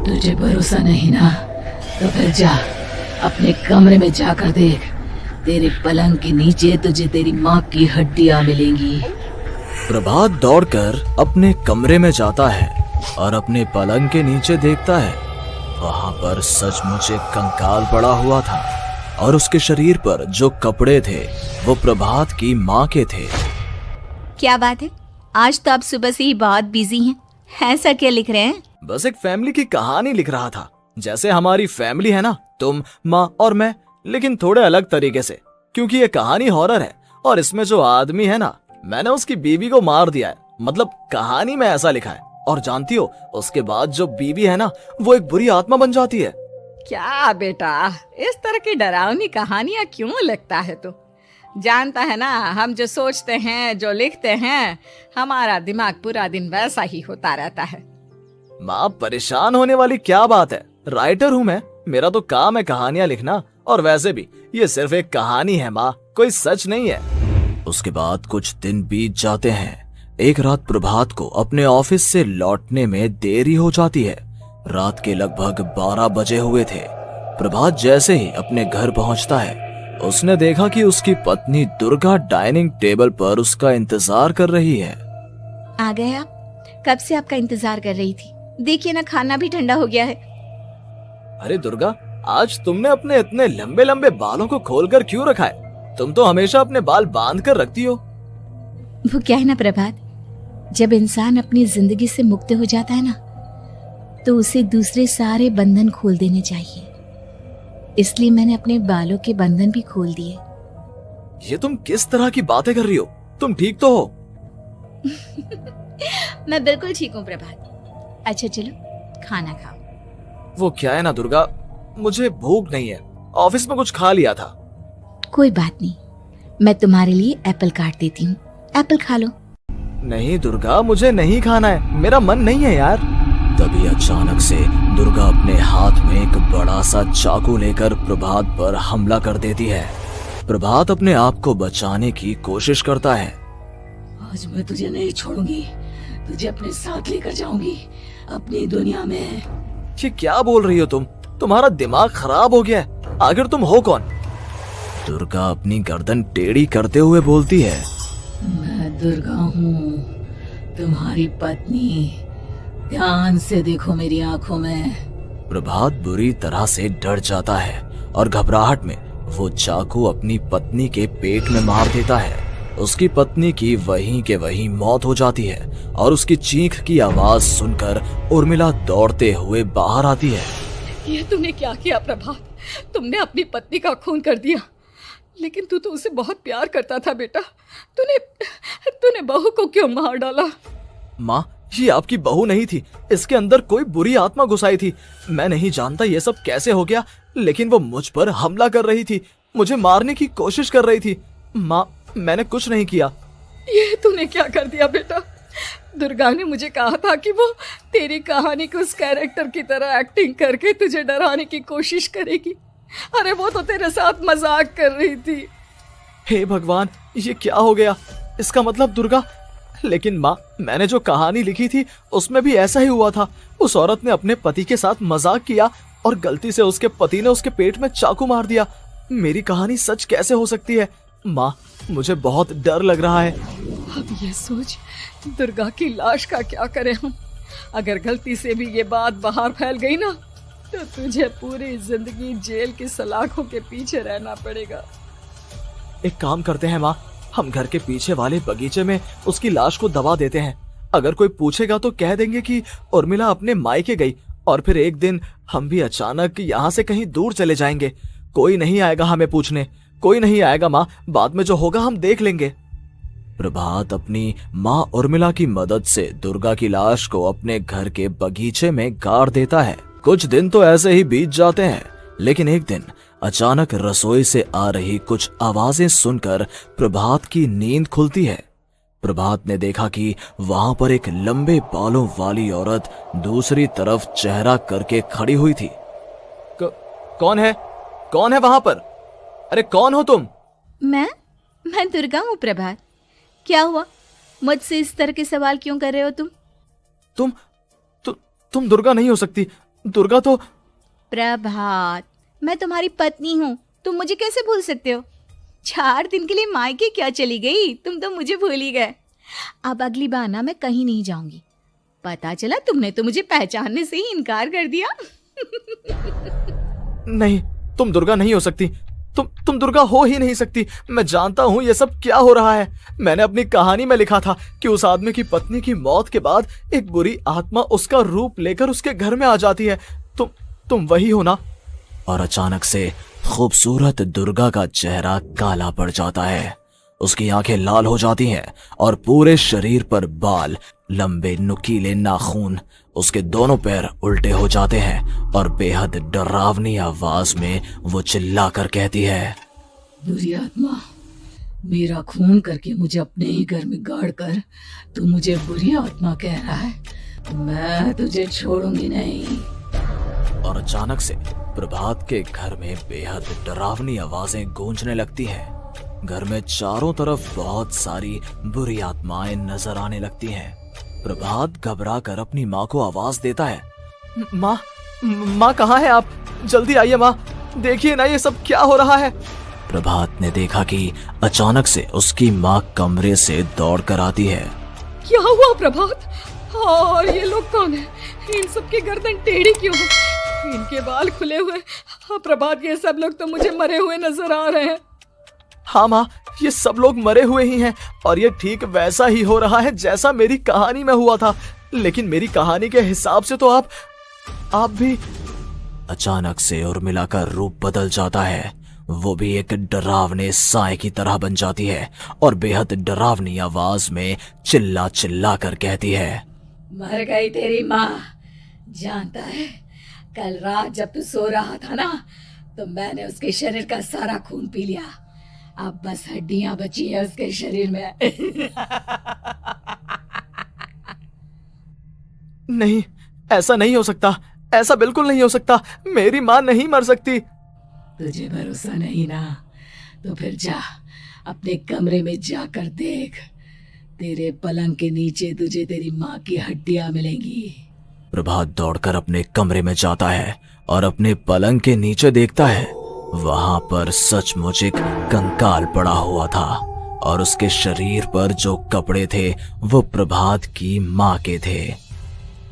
तुझे भरोसा नहीं ना, तो फिर जा अपने कमरे में जाकर देख। तेरे पलंग के नीचे तुझे तेरी माँ की हड्डियां मिलेंगी। प्रभात दौड़कर अपने कमरे में जाता है और अपने पलंग के नीचे देखता है। वहां पर सचमुच एक कंकाल पड़ा हुआ था और उसके शरीर पर जो कपड़े थे वो प्रभात की माँ के थे। क्या बात है, आज तो आप सुबह से ही बहुत बिजी हैं। ऐसा क्या लिख रहे हैं? बस एक फैमिली की कहानी लिख रहा था। जैसे हमारी फैमिली है ना, तुम, माँ और मैं, लेकिन थोड़े अलग तरीके से। क्योंकि ये कहानी हॉरर है और इसमें जो आदमी है ना, मैंने उसकी बीवी को मार दिया है। मतलब कहानी में ऐसा लिखा है। और जानती हो, उसके बाद जो बीवी है ना, वो एक बुरी आत्मा बन जाती है। क्या बेटा, इस तरह की डरावनी कहानियां क्यों लिखता है तू? जानता है ना, हम जो सोचते हैं, जो लिखते हैं, हमारा दिमाग पूरा दिन वैसा ही होता रहता है। माँ, परेशान होने वाली क्या बात है? राइटर हूँ मैं, मेरा तो काम है कहानियां लिखना। और वैसे भी ये सिर्फ एक कहानी है माँ, कोई सच नहीं है। उसके बाद कुछ दिन बीत जाते हैं। एक रात प्रभात को अपने ऑफिस से लौटने में देरी हो जाती है। रात के लगभग 12 बजे हुए थे। प्रभात जैसे ही अपने घर पहुंचता है, उसने देखा कि उसकी पत्नी दुर्गा डाइनिंग टेबल पर उसका इंतजार कर रही है। आ गए आप? कब से आपका इंतजार कर रही थी। देखिए ना, खाना भी ठंडा हो गया है। अरे दुर्गा, आज तुमने अपने इतने लंबे लंबे बालों को खोलकर क्यों रखा है? तुम तो हमेशा अपने बाल बांध कर रखती हो। वो क्या है ना प्रभात, जब इंसान अपनी जिंदगी से मुक्त हो जाता है ना, तो उसे दूसरे सारे बंधन खोल देने चाहिए। इसलिए मैंने अपने बालों के बंधन भी खोल दिए। ये तुम किस तरह की बातें कर रही हो? तुम ठीक तो हो? मैं बिल्कुल ठीक हूँ प्रभात। अच्छा चलो खाना खाओ। वो क्या है ना दुर्गा, मुझे भूख नहीं है। ऑफिस में कुछ खा लिया था। कोई बात नहीं, मैं तुम्हारे लिए एप्पल काट देती हूँ, एप्पल खा लो। नहीं दुर्गा, मुझे नहीं खाना है, मेरा मन नहीं है यार। तभी अचानक से दुर्गा अपने हाथ में एक बड़ा सा चाकू लेकर प्रभात पर हमला कर देती है। प्रभात अपने आप को बचाने की कोशिश करता है। आज मैं तुझे नहीं छोड़ूंगी, तुझे अपने साथ लेकर जाऊंगी अपनी दुनिया में। ये क्या बोल रही हो तुम? तुम्हारा दिमाग खराब हो गया है। आखिर तुम हो कौन? दुर्गा अपनी गर्दन टेढ़ी करते हुए बोलती है। मैं दुर्गा हूँ, तुम्हारी पत्नी। ध्यान से देखो मेरी आंखों में। प्रभात बुरी तरह से डर जाता है और घबराहट में वो चाकू अपनी पत्नी के पेट में मार देता है। उसकी पत्नी की वहीं के वहीं मौत हो जाती है और उसकी चीख की आवाज सुनकर उर्मिला दौड़ते हुए बाहर आती है। ये तूने क्या किया प्रभात? तुमने अपनी पत्नी का खून कर दिया। लेकिन तू तो उसे बहुत प्यार करता था बेटा। तूने बहू को क्यों मार डाला? माँ, ये आपकी बहू नहीं थी, इसके अंदर कोई बुरी आत्मा घुसाई थी। मैं नहीं जानता ये सब कैसे हो गया, लेकिन वो मुझ पर हमला कर रही थी, मुझे मारने की कोशिश कर रही थी। माँ, मैंने कुछ नहीं किया। ये तूने क्या कर दिया बेटा? दुर्गा ने मुझे कहा था कि वो तेरी कहानी के उस कैरेक्टर की तरह एक्टिंग करके तुझे डराने की कोशिश करेगी। अरे वो तो तेरे साथ मजाक कर रही थी। हे भगवान, ये क्या हो गया? इसका मतलब दुर्गा। लेकिन माँ, मैंने जो कहानी लिखी थी उसमें भी ऐसा ही हुआ था। उस औरत ने अपने पति के साथ मजाक किया और गलती से उसके पति ने उसके पेट में चाकू मार दिया। मेरी कहानी सच कैसे हो सकती है? माँ, मुझे बहुत डर लग रहा है। अब ये सोच, दुर्गा की लाश का क्या करें हम? अगर गलती से भी ये बात बाहर फैल गई ना, तो तुझे पूरी जिंदगी जेल की सलाखों के पीछे रहना पड़ेगा। एक काम करते हैं माँ, हम घर के पीछे वाले बगीचे में उसकी लाश को दबा देते हैं। अगर कोई पूछेगा तो कह देंगे कि उर्मिला अपने मायके गई और फिर एक दिन हम भी अचानक यहाँ से कहीं दूर चले जाएंगे। कोई नहीं आएगा हमें पूछने, कोई नहीं आएगा माँ, बाद में जो होगा हम देख लेंगे। प्रभात अपनी माँ उर्मिला की मदद से दुर्गा की लाश को अपने घर के बगीचे में गाड़ देता है। कुछ दिन तो ऐसे ही बीत जाते हैं, लेकिन एक दिन अचानक रसोई से आ रही कुछ आवाजें सुनकर प्रभात की नींद खुलती है। प्रभात ने देखा कि वहां पर एक लंबे बालों वाली औरत दूसरी तरफ चेहरा करके खड़ी हुई थी। कौन है? कौन है वहां पर? अरे कौन हो तुम? मैं दुर्गा हूँ प्रभात। क्या हुआ? मुझसे इस तरह के सवाल क्यों कर रहे हो तुम? तुम दुर्गा नहीं हो सकती। दुर्गा तो प्रभात, मैं तुम्हारी पत्नी हूँ, तुम मुझे कैसे भूल सकते हो? 4 दिन के लिए मायके क्या चली गई, तुम तो मुझे भूल ही गए। अब अगली बार ना मैं कहीं नहीं जाऊंगी। पता चला तुमने तो मुझे पहचानने से ही इनकार कर दिया। नहीं, तुम दुर्गा नहीं हो सकती। तुम दुर्गा हो ही नहीं सकती। मैं जानता हूँ ये सब क्या हो रहा है। मैंने अपनी कहानी में लिखा था कि उस आदमी की पत्नी की मौत के बाद एक बुरी आत्मा उसका रूप लेकर उसके घर में आ जाती है। तुम वही हो ना? और अचानक से खूबसूरत दुर्गा का चेहरा काला पड़ जाता है। उसकी आंखें लाल हो जाती हैं और पूरे शरीर पर बाल, लंबे नुकीले नाखून, उसके दोनों पैर उल्टे हो जाते हैं और बेहद डरावनी आवाज में वो चिल्लाकर कहती है, बुरी आत्मा, मेरा खून करके मुझे अपने ही घर में गाड़ कर तू मुझे बुरी आत्मा कह रहा है? मैं तुझे छोड़ूंगी नहीं। और अचानक से प्रभात के घर में बेहद डरावनी आवाजें गूंजने लगती हैं। घर में चारों तरफ बहुत सारी बुरी आत्माएं नजर आने लगती हैं। प्रभात घबरा कर अपनी माँ को आवाज देता है, माँ कहाँ है आप? जल्दी आइए माँ, देखिए ना ये सब क्या हो रहा है। प्रभात ने देखा कि अचानक से उसकी माँ कमरे से दौड़ कर आती है। क्या हुआ प्रभात? और ये लोग कौन है? इन सब की गर्दन टेढ़ी क्यों है? इनके बाल खुले हुए। हाँ प्रभात, ये सब लोग तो मुझे मरे हुए नजर आ रहे हैं। हाँ माँ, ये सब लोग मरे हुए ही हैं और ये ठीक वैसा ही हो रहा है जैसा मेरी कहानी में हुआ था। लेकिन मेरी कहानी के हिसाब से तो आप भी। अचानक से उर्मिला का रूप बदल जाता है। वो भी एक डरावने साए की तरह बन जाती है और बेहद डरावनी आवाज में चिल्ला चिल्ला कर कहती है, मर गई तेरी माँ। जानता है, कल रात जब तू सो रहा था ना, तो मैंने उसके शरीर का सारा खून पी लिया। अब बस हड्डियां बची है उसके शरीर में। नहीं, ऐसा नहीं हो सकता, ऐसा बिल्कुल नहीं हो सकता। मेरी माँ नहीं मर सकती। तुझे भरोसा नहीं ना, तो फिर जा अपने कमरे में जाकर देख। तेरे पलंग के नीचे तुझे तेरी माँ की हड्डियां मिलेंगी। प्रभात दौड़कर अपने कमरे में जाता है और अपने पलंग के नीचे देखता है। वहां पर सचमुच एक कंकाल पड़ा हुआ था और उसके शरीर पर जो कपड़े थे वो प्रभात की माँ के थे।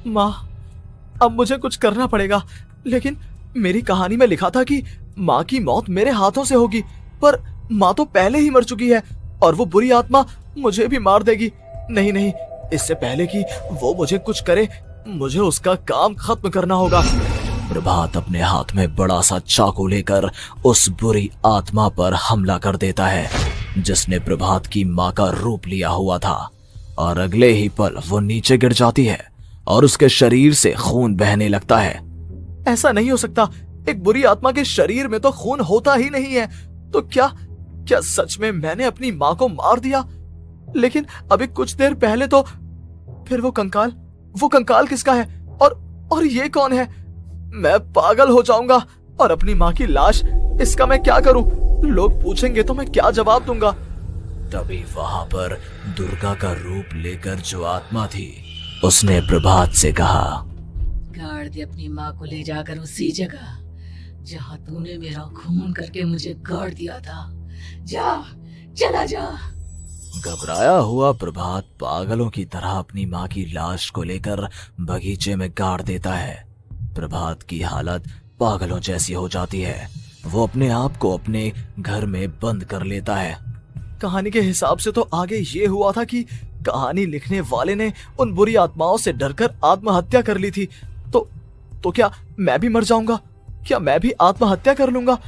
माँ, अब मुझे कुछ करना पड़ेगा। लेकिन मेरी कहानी में लिखा था कि माँ की मौत मेरे हाथों से होगी, पर माँ तो पहले ही मर चुकी है और वो बुरी आत्मा मुझे भी मार देगी। नहीं, इससे पहले कि वो मुझे कुछ करे, मुझे उसका काम खत्म करना होगा। प्रभात अपने हाथ में बड़ा सा चाकू लेकर उस बुरी आत्मा पर हमला कर देता है जिसने प्रभात की माँ का रूप लिया हुआ था, और अगले ही पल वो नीचे गिर जाती है और उसके शरीर से खून बहने लगता है। ऐसा नहीं हो सकता, एक बुरी आत्मा के शरीर में तो खून होता ही नहीं है। तो क्या सच में मैंने अपनी माँ को मार दिया? लेकिन अभी कुछ देर पहले तो फिर वो कंकाल किसका है? और ये कौन है? मैं पागल हो जाऊंगा। और अपनी माँ की लाश, इसका मैं क्या करूं? लोग पूछेंगे तो मैं क्या जवाब दूंगा? तभी वहां पर दुर्गा का रूप लेकर जो आत्मा थी उसने प्रभात से कहा, गाड़ दे अपनी माँ को ले जाकर उसी जगह जहाँ तूने मेरा खून करके मुझे गाड़ दिया था। चला जा। घबराया हुआ प्रभात पागलों की तरह अपनी माँ की लाश को लेकर बगीचे में गाड़ देता है। प्रभात की हालत पागलों जैसी हो जाती है। वो अपने आप को अपने घर में बंद कर लेता है। कहानी के हिसाब से तो आगे ये हुआ था कि कहानी लिखने वाले ने उन बुरी आत्माओं से डरकर आत्महत्या कर ली थी। तो क्या मैं भी मर जाऊंगा? क्या मैं भी आत्महत्या कर लूंगा?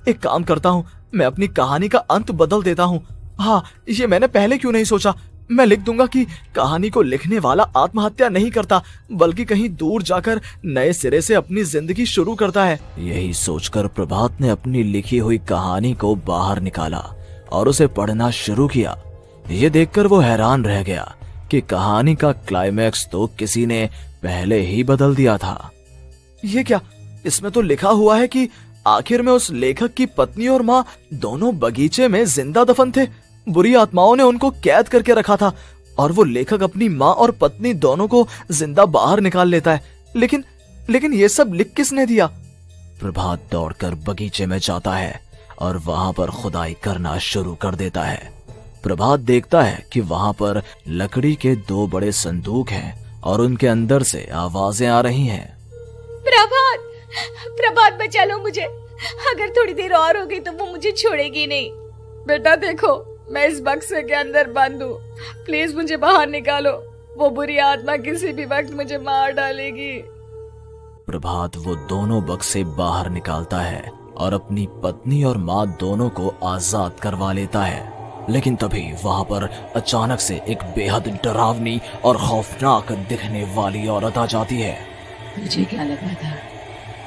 एक काम करता हूँ, मैं अपनी कहानी का अंत बदल देता हूँ। हाँ, ये मैंने पहले क्यों नहीं सोचा। मैं लिख दूंगा कि कहानी को लिखने वाला आत्महत्या नहीं करता, बल्कि कहीं दूर जाकर नए सिरे से अपनी जिंदगी शुरू करता है। यही सोचकर प्रभात ने अपनी लिखी हुई कहानी को बाहर निकाला और उसे पढ़ना शुरू किया। ये देखकर वो हैरान रह गया कि कहानी का क्लाइमैक्स तो किसी ने पहले ही बदल दिया था। ये क्या? इसमें तो लिखा हुआ है कि आखिर में उस लेखक की पत्नी और माँ दोनों बगीचे में जिंदा दफन थे। बुरी आत्माओं ने उनको कैद करके रखा था और वो लेखक अपनी माँ और पत्नी दोनों को जिंदा बाहर निकाल लेता है। लेकिन लेकिन ये सब लिख किसने दिया? प्रभात दौड़कर बगीचे में जाता है और वहां पर खुदाई करना शुरू कर देता है। प्रभात देखता है कि वहां पर लकड़ी के 2 बड़े संदूक हैं और उनके अंदर से आवाजें आ रही हैं। प्रभात, प्रभात बचा लो मुझे, अगर थोड़ी देर और हो गई तो वो मुझे छोड़ेगी नहीं। बेटा देखो, मैं इस बक्से के अंदर बंद हूँ, प्लीज मुझे बाहर निकालो, वो बुरी आत्मा किसी भी वक्त मुझे मार डालेगी। प्रभात वो दोनों बक्से बाहर निकालता है और अपनी पत्नी और माँ दोनों को आजाद करवा लेता है। लेकिन तभी वहां पर अचानक से एक बेहद डरावनी और खौफनाक दिखने वाली औरत आ जाती है। तुझे क्या लगा था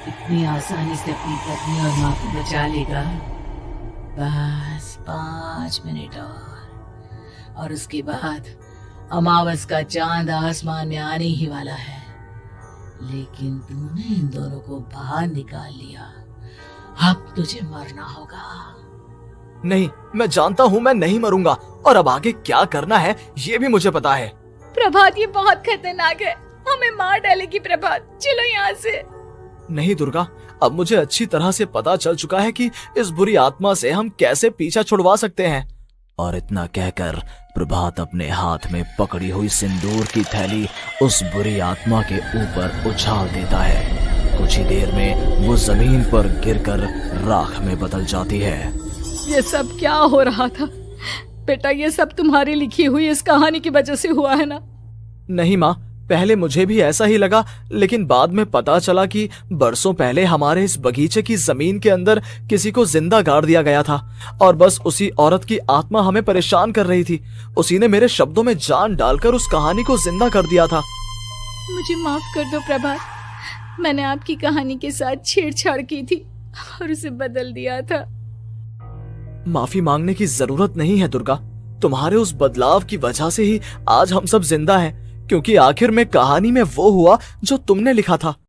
इतनी आसानी से अपनी पत्नी और माँ को बचा लेगा? बस 5 मिनट और उसके बाद अमावस का चांद आसमान में आने ही वाला है। लेकिन तूने इन दोनों को बाहर निकाल लिया, अब तुझे मरना होगा। नहीं, मैं जानता हूँ मैं नहीं मरूंगा, और अब आगे क्या करना है ये भी मुझे पता है। प्रभात, ये बहुत खतरनाक है, हमें मार डालेगी। प्रभात, चलो यहाँ से। नहीं दुर्गा, अब मुझे अच्छी तरह से पता चल चुका है कि इस बुरी आत्मा से हम कैसे पीछा छुड़वा सकते हैं। और इतना कहकर प्रभात अपने हाथ में पकड़ी हुई सिंदूर की थैली उस बुरी आत्मा के ऊपर उछाल देता है। कुछ ही देर में वो जमीन पर गिरकर राख में बदल जाती है। ये सब क्या हो रहा था बेटा? ये सब तुम्हारी लिखी हुई इस कहानी की वजह से हुआ है ना? नहीं माँ, पहले मुझे भी ऐसा ही लगा, लेकिन बाद में पता चला कि बरसों पहले हमारे इस बगीचे की जमीन के अंदर किसी को जिंदा गाड़ दिया गया था और बस उसी औरत की आत्मा हमें परेशान कर रही थी। उसी ने मेरे शब्दों में जान डालकर उस कहानी को जिंदा कर दिया था। मुझे माफ कर दो प्रभात, मैंने आपकी कहानी के साथ छेड़छाड़ की थी और उसे बदल दिया था। माफी मांगने की जरूरत नहीं है दुर्गा, तुम्हारे उस बदलाव की वजह से ही आज हम सब जिंदा हैं, क्योंकि आखिर में कहानी में वो हुआ जो तुमने लिखा था।